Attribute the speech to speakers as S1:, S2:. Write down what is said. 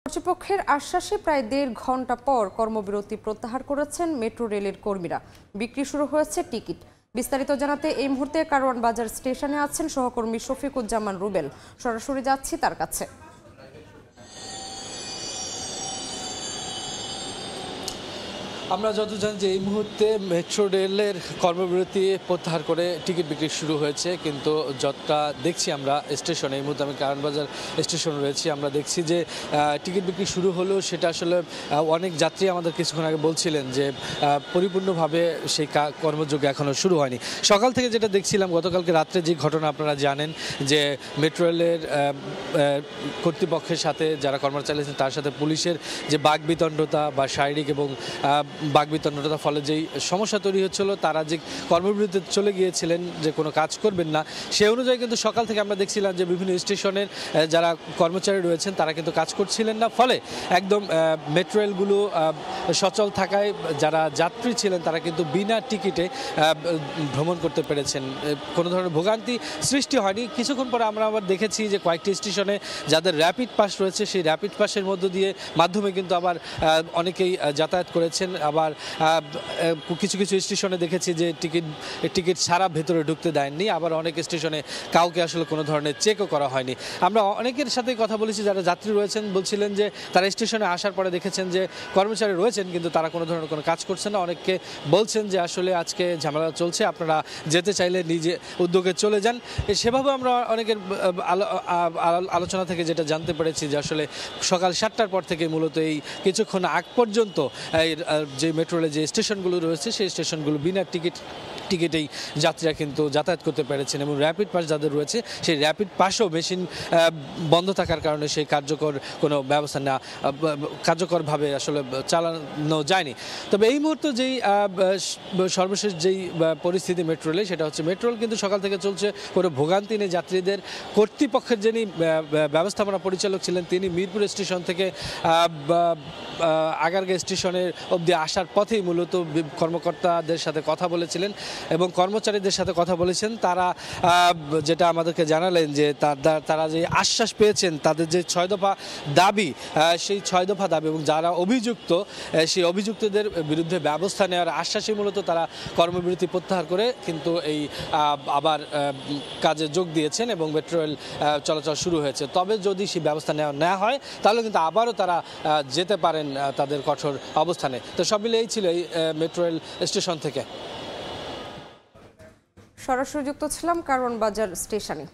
S1: কর্তৃপক্ষের আশ্বাসে প্রায় ১.৫ ঘণ্টা পর কর্মবিরতি প্রত্যাহার করেছেন মেট্রো রেলের কর্মীরা। বিক্রি শুরু হয়েছে টিকিট। বিস্তারিত জানাতে এই মুহূর্তে কারওয়ান বাজার স্টেশনে আছেন সহকর্মী শফিকুজ্জামান রুবেল। সরাসরি যাচ্ছি তার কাছে।
S2: আমরা যত জানি যে এই মুহূর্তে মেট্রো রেলের কর্মবিরতি প্রত্যাহার করে টিকিট বিক্রি শুরু হয়েছে, কিন্তু যতটা দেখছি আমরা স্টেশনে, এই মুহূর্তে আমি কারওয়ান বাজার স্টেশনে রয়েছি, আমরা দেখছি যে টিকিট বিক্রি শুরু হলেও সেটা আসলে অনেক যাত্রী আমাদের কিছুক্ষণ আগে বলছিলেন যে পরিপূর্ণভাবে সেই কর্মযোগ্য এখনও শুরু হয়নি। সকাল থেকে যেটা দেখছিলাম, গতকালকে রাত্রে যে ঘটনা আপনারা জানেন যে মেট্রো রেলের কর্তৃপক্ষের সাথে যারা কর্মচারী চালিয়েছেন তার সাথে পুলিশের যে বাকবিতণ্ডতা বা শারীরিক এবং বাকবিতণ্ডতার ফলে যেই সমস্যা তৈরি হচ্ছিল, তারা যে কর্মবিরতিতে চলে গিয়েছিলেন যে কোনো কাজ করবেন না, সে অনুযায়ী কিন্তু সকাল থেকে আমরা দেখছিলাম যে বিভিন্ন স্টেশনের যারা কর্মচারী রয়েছেন তারা কিন্তু কাজ করছিলেন না। ফলে একদম মেট্রো রেলগুলো সচল থাকায় যারা যাত্রী ছিলেন তারা কিন্তু বিনা টিকিটে ভ্রমণ করতে পেরেছেন। কোনো ধরনের ভোগান্তি সৃষ্টি হয়নি। কিছুক্ষণ পরে আমরা আবার দেখেছি যে কয়েকটি স্টেশনে যাদের র্যাপিড পাস রয়েছে সেই র্যাপিড পাসের মাধ্যমে কিন্তু আবার অনেকেই যাতায়াত করেছেন। আবার কিছু কিছু স্টেশনে দেখেছি যে টিকিট ছাড়া ভেতরে ঢুকতে দেননি। আবার অনেক স্টেশনে কাউকে আসলে কোনো ধরনের চেকও করা হয়নি। আমরা অনেকের সাথে কথা বলেছি যারা যাত্রী রয়েছেন, বলছিলেন যে তারা স্টেশনে আসার পরে দেখেছেন যে কর্মচারী রয়েছেন কিন্তু তারা কোনো ধরনের কোনো কাজ করছেন না। অনেককে বলছেন যে আসলে আজকে ঝামেলা চলছে, আপনারা যেতে চাইলে নিজে উদ্যোগে চলে যান। সেভাবে আমরা অনেকের আলোচনা থেকে যেটা জানতে পেরেছি যে আসলে সকাল 7টার পর থেকে মূলত এই কিছুক্ষণ আগ পর্যন্ত যে মেট্রো রেলের যে স্টেশনগুলো রয়েছে সেই স্টেশনগুলো বিনা টিকিটেই যাত্রীরা কিন্তু যাতায়াত করতে পেরেছেন, এবং র্যাপিড পাস যাদের রয়েছে সেই র্যাপিড পাসও মেশিন বন্ধ থাকার কারণে সেই কোনো ব্যবস্থা না কার্যকরভাবে আসলে চালানো যায়নি। তবে এই মুহূর্তে যেই সর্বশেষ যেই পরিস্থিতি মেট্রো রেলে, সেটা হচ্ছে মেট্রো রেল কিন্তু সকাল থেকে চলছে, কোনো ভোগান্তি নেই যাত্রীদের। কর্তৃপক্ষের যিনি ব্যবস্থাপনা পরিচালক ছিলেন তিনি মিরপুর স্টেশন থেকে আগারগাঁ স্টেশনের অবধি আসার পথেই মূলত কর্মকর্তাদের সাথে কথা বলেছিলেন এবং কর্মচারীদের সাথে কথা বলেছেন। তারা যেটা আমাদেরকে জানালেন যে তারা যে আশ্বাস পেয়েছেন, তাদের যে 6 দফা দাবি, সেই 6 দফা দাবি এবং যারা অভিযুক্ত সেই অভিযুক্তদের বিরুদ্ধে ব্যবস্থা নেওয়ার আশ্বাসই মূলত তারা কর্মবিরতি প্রত্যাহার করে কিন্তু এই আবার কাজে যোগ দিয়েছেন এবং মেট্রো রেল চলাচল শুরু হয়েছে। তবে যদি সেই ব্যবস্থা নেওয়া হয় তাহলে কিন্তু আবারও তারা যেতে পারেন তাদের কঠোর অবস্থানে। তো সব মিলে এই ছিল এই মেট্রো রেল স্টেশন থেকে।
S1: সরাসরি যুক্ত ছিলাম কারওয়ান বাজার স্টেশনে।